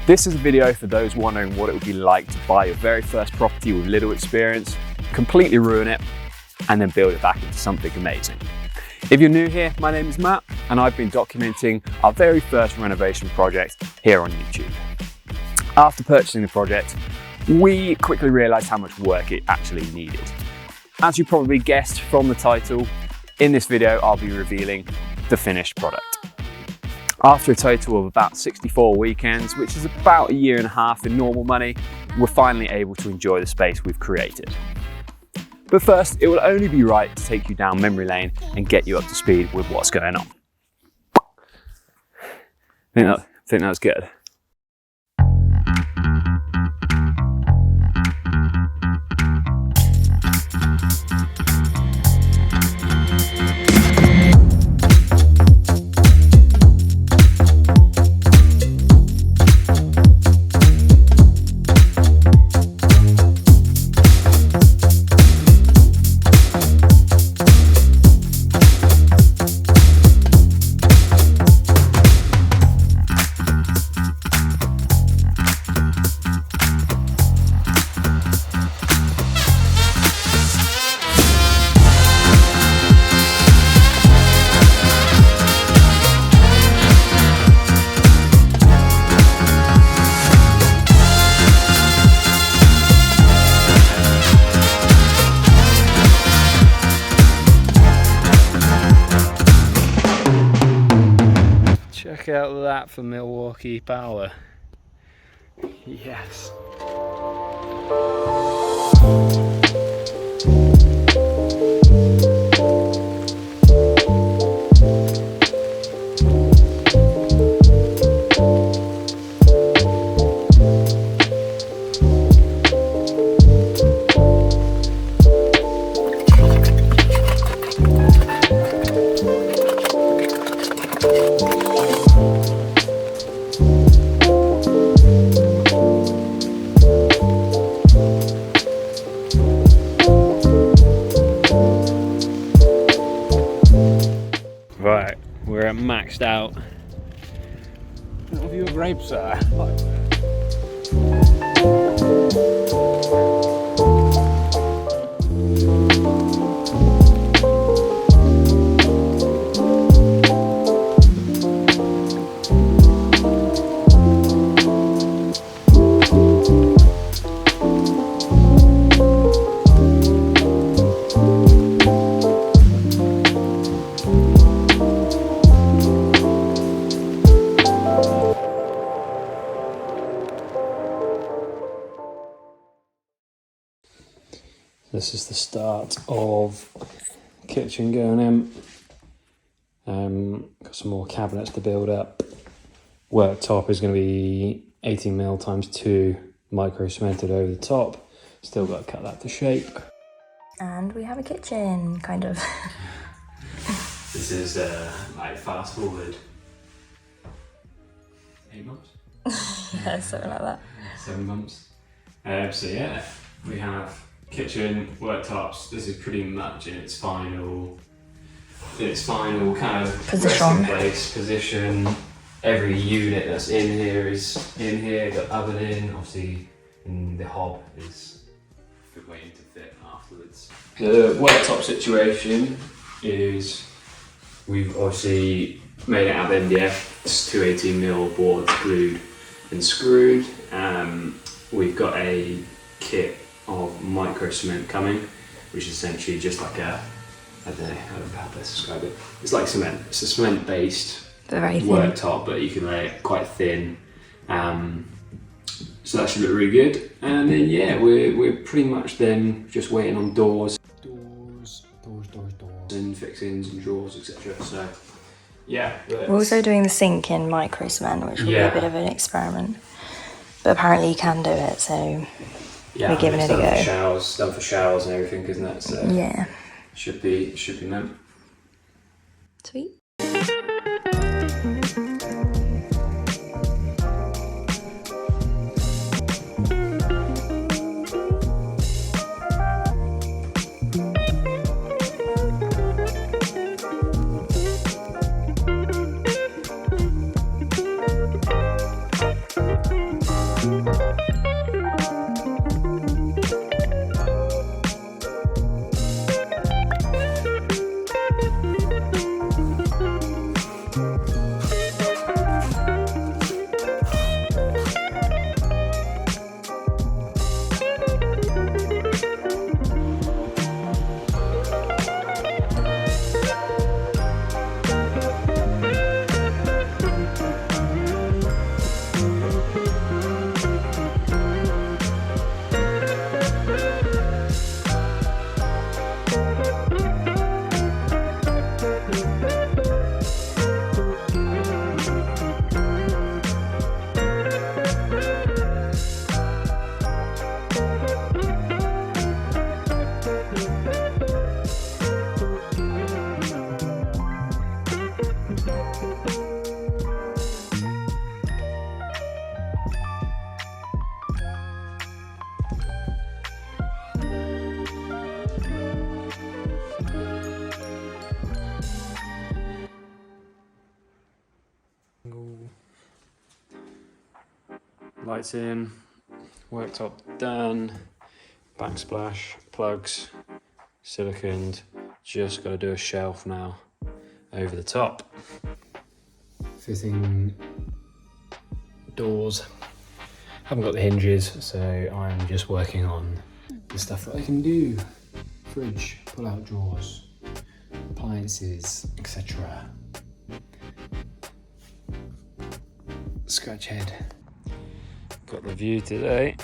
This is a video for those wondering what it would be like to buy your very first property with little experience, completely ruin it, and then build it back into something amazing. If you're new here, my name is Matt, and I've been documenting our very first renovation project here on YouTube. After purchasing the project, we quickly realized how much work it actually needed. As you probably guessed from the title, in this video I'll be revealing the finished product. After a total of about 64 weekends, which is about 1.5 years in normal money, we're finally able to enjoy the space we've created. But first, it will only be right to take you down memory lane and get you up to speed with what's going on. I think that was good. Check out that for Milwaukee power. Yes. Right, we're at maxed out. What your grapes are? This is the start of kitchen going in. Got some more cabinets to build up. Worktop is going to be 18mm times 2 micro cemented over the top. Still got to cut that to shape. And we have a kitchen, kind of. This is like fast forward 8 months? Yeah, something like that. 7 months. So yeah, we have kitchen, worktops. This is pretty much in its final kind of resting place position. Every unit that's in here is in here. Got oven in, obviously, and the hob is waiting to fit afterwards. The worktop situation is we've obviously made it out of MDF. It's 218mm boards glued and screwed. We've got a kit of micro cement coming, which is essentially just like a, I don't know how to describe it. It's like cement. It's a cement based worktop, but you can lay it quite thin. So that should look really good. And then yeah, we're pretty much then just waiting on doors and fixings and drawers, etc. So yeah. We're also doing the sink in micro cement, which will be a bit of an experiment. But apparently you can do it, so yeah, we're giving it a go. Done for showers and everything, isn't it? So yeah. Should be meant. Sweet. Lights in, worktop done, backsplash, plugs, siliconed, just got to do a shelf now over the top. Fitting doors, haven't got the hinges, so I'm just working on the stuff that I can do. Fridge, pull out drawers, appliances, etc. Scratch head. Got the view today.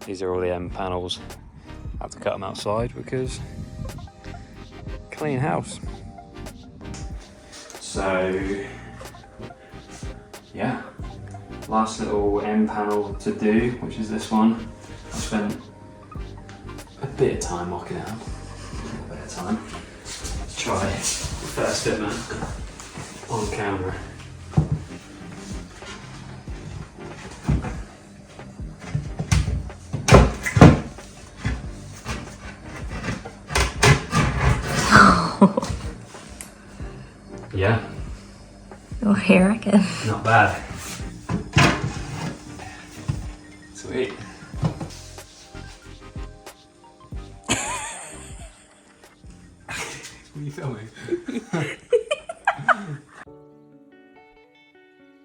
These are all the end panels. I have to cut them outside because clean house. So yeah, last little end panel to do, which is this one. I spent a bit of time mocking it up. A bit of time. Let's try the first fitment on camera. Yeah. What do you reckon? Not bad. Sweet. What are you filming?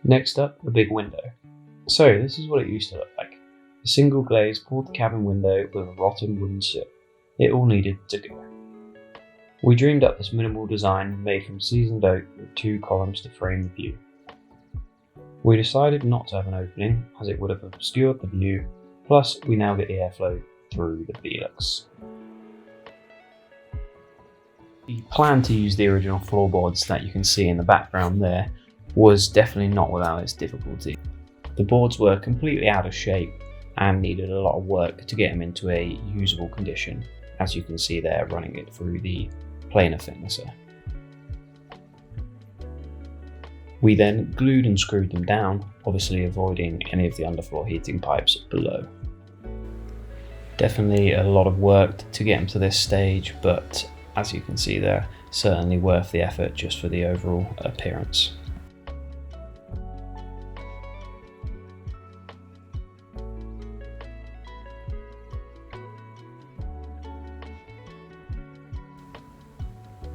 Next up, the big window. So this is what it used to look like. A single glazed porte cabin window with a rotten wooden sill. It all needed to go. We dreamed up this minimal design made from seasoned oak with 2 columns to frame the view. We decided not to have an opening as it would have obscured the view, plus we now get the airflow through the Velux. The plan to use the original floorboards that you can see in the background there was definitely not without its difficulty. The boards were completely out of shape and needed a lot of work to get them into a usable condition, as you can see there running it through the planer thicknesser. We then glued and screwed them down, obviously avoiding any of the underfloor heating pipes below. Definitely a lot of work to get them to this stage, but as you can see there, certainly worth the effort just for the overall appearance.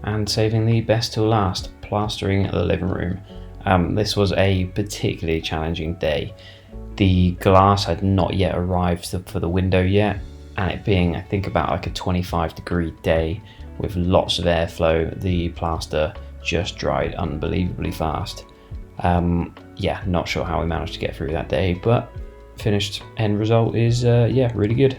And saving the best till last, plastering the living room. This was a particularly challenging day. The glass had not yet arrived for the window yet, and it being, I think, about like a 25-degree day with lots of airflow, the plaster just dried unbelievably fast. Yeah, not sure how we managed to get through that day, but finished end result is yeah, really good.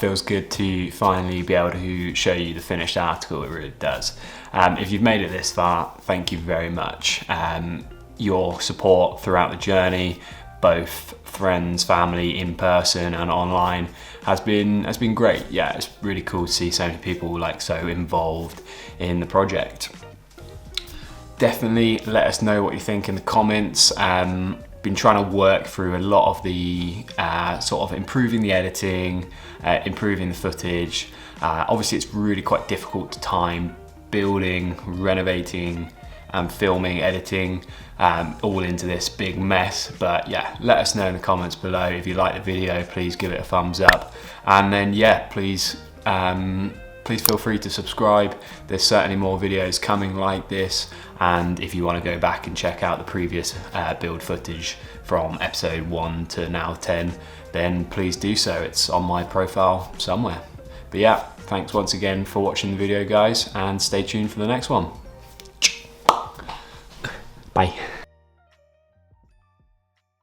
feels good to finally be able to show you the finished article. It really does. If you've made it this far, thank you very much. Your support throughout the journey, both friends, family, in person and online, has been great. Yeah, it's really cool to see so many people like so involved in the project. Definitely let us know what you think in the comments. Been trying to work through a lot of the sort of improving the editing, improving the footage. Obviously it's really quite difficult to time building, renovating, filming, editing, all into this big mess. But yeah, let us know in the comments below. If you like the video, please give it a thumbs up. And then yeah, please feel free to subscribe. There's certainly more videos coming like this. And if you want to go back and check out the previous build footage from episode 1 to now 10, then please do so. It's on my profile somewhere. But yeah, thanks once again for watching the video, guys, and stay tuned for the next one. Bye.